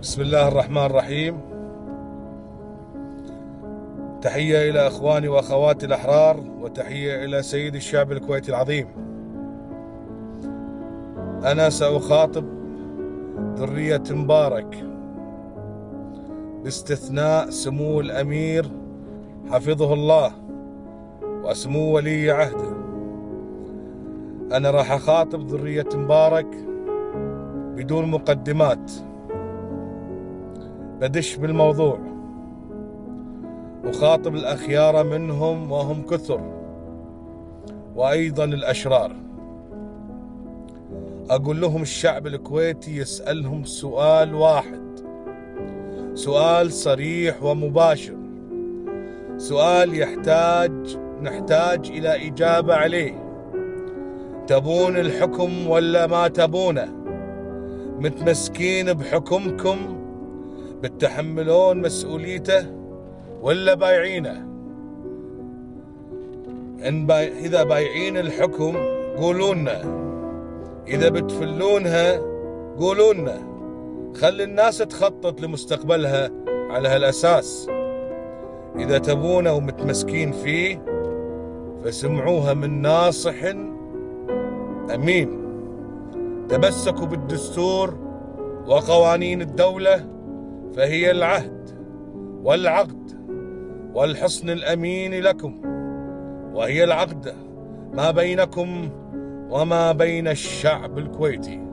بسم الله الرحمن الرحيم. تحية إلى أخواني وأخواتي الأحرار، وتحية إلى سيد الشعب الكويتي العظيم. أنا سأخاطب ذرية مبارك باستثناء سمو الأمير حفظه الله وسمو ولي عهده. أنا راح أخاطب ذرية مبارك بدون مقدمات، بدش بالموضوع. أخاطب الأخيار منهم وهم كثر، وأيضا الأشرار. أقول لهم الشعب الكويتي يسألهم سؤال واحد، سؤال صريح ومباشر، سؤال نحتاج إلى إجابة عليه. تبون الحكم ولا ما تبونه؟ متمسكين بحكمكم بتحملون مسؤوليته ولا بايعينه؟ إذا بايعين الحكم قولونا، إذا بتفلونها قولونا. خلي الناس تخطط لمستقبلها على هالأساس. إذا تبونه ومتمسكين فيه فسمعوها من ناصح أمين. تمسكوا بالدستور وقوانين الدولة، فهي العهد والعقد والحصن الأمين لكم، وهي العقد ما بينكم وما بين الشعب الكويتي.